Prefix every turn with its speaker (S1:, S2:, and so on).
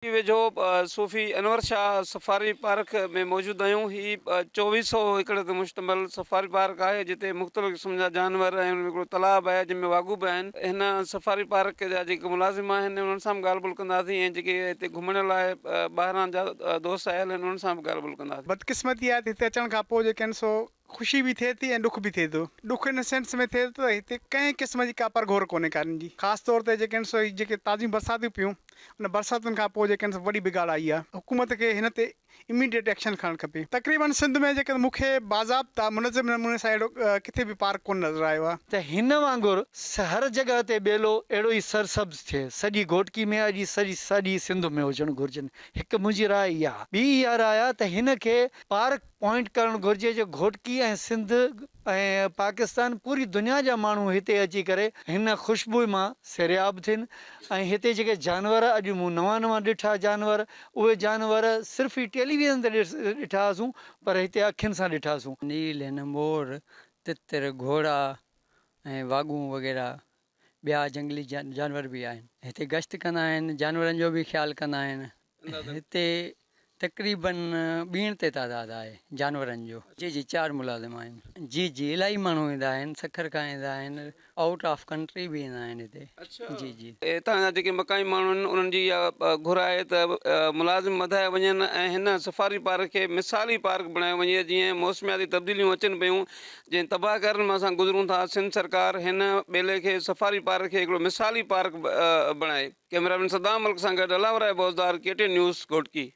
S1: वेझो सूफ़ी अनवर Shah Safari park में मौजूदु आहियूं। ही 2400 एकड़ ते मुश्तमिल सफ़ारी पार्क आहे जिते मुख़्तलिफ़ क़िस्म जा जानवर ऐं हिकिड़ो तालाब आहे जंहिंमें वाघू बि आहिनि। हिन सफ़ारी पार्क जा जेके मुलाज़िम आहिनि उन्हनि सां बि ॻाल्हि ॿोल कंदासीं ऐं जेके हिते घुमण लाइ ॿाहिरां जा दोस्त आयल आहिनि उन्हनि सां बि ॻाल्हि ॿोल कंदासीं।
S2: बदकिस्मती आहे त हिते अचण खां पोइ जेके आहिनि सो ख़ुशी बि थिए थी ऐं ॾुख बि थिए थो। ॾुख इन सेंस में थिए थो त हिते कंहिं क़िस्म जी का परघोर कोन्हे कारनि जी। ख़ासि तौर ते जेके आहिनि सो जेके ताज़ियूं बरसातियूं पियूं उन बरसातुनि खां पोइ जेके आहिनि सो वॾी बिगाड़ आई आहे। हुकूमत खे हिन ते इमीडिएट एक्शन खणणु खपे। तक़रीबन सिंध में जेके मूंखे बाज़ाब्ता मुनज़िम नमूने सां अहिड़ो किथे बि पार्क कोन नज़र आयो आहे।
S3: त हिन वांगुरु हर जॻह ते ॿेलो अहिड़ो ई सरसब्ज़ थिए सॼी घोटकी में अॼु सॼी सिंध में हुजणु घुरिजनि। हिकु मुंहिंजी राय इहा ॿी इहा राय आहे त हिन खे पार्क पॉइंट करणु घुरिजे जो घोटकी ऐं सिंध ऐं पाकिस्तान पूरी दुनिया जा माण्हू हिते अची करे हिन ख़ुशबू मां सैरियाब थियनि। ऐं हिते जेके जानवर अॼु मूं नवां ॾिठा जानवर, उहे जानवर सिर्फ़ु ई टेलीविज़न ते ॾिठासीं पर हिते अखियुनि सां ॾिठासीं।
S4: नील हिन मोर तितर घोड़ा ऐं वाघूं वग़ैरह ॿिया जंगली जानवर बि आहिनि। हिते गश्त कंदा आहिनि, जानवरनि जो बि ख़्यालु कंदा आहिनि। हिते तक़रीबन 2 ते तादाद आहे जानवरनि जो। जी 4 मुलाज़िम आहिनि। जी इलाही माण्हू ईंदा आहिनि, सखर खां ईंदा आहिनि, आउट ऑफ कंट्री बि ईंदा आहिनि हिते। जी
S1: हितां जा जेके मकामी माण्हू आहिनि उन्हनि जी इहा घुर आहे त मुलाज़िम वधाए वञनि ऐं हिन सफ़ारी पार्क खे मिसाली पार्क बणायो वञे। जीअं मौसमियाती तब्दीलियूं अचनि पियूं, जीअं तबाहकारनि मां असां गुज़रूं था, सिंध सरकार हिन ॿेले खे सफ़ारी पार्क खे हिकिड़ो मिसाली पार्क बणाए। कैमरामैन सदाम मलिक सां गॾु अलावर बोज़दार, KTN न्यूज़, घोटकी।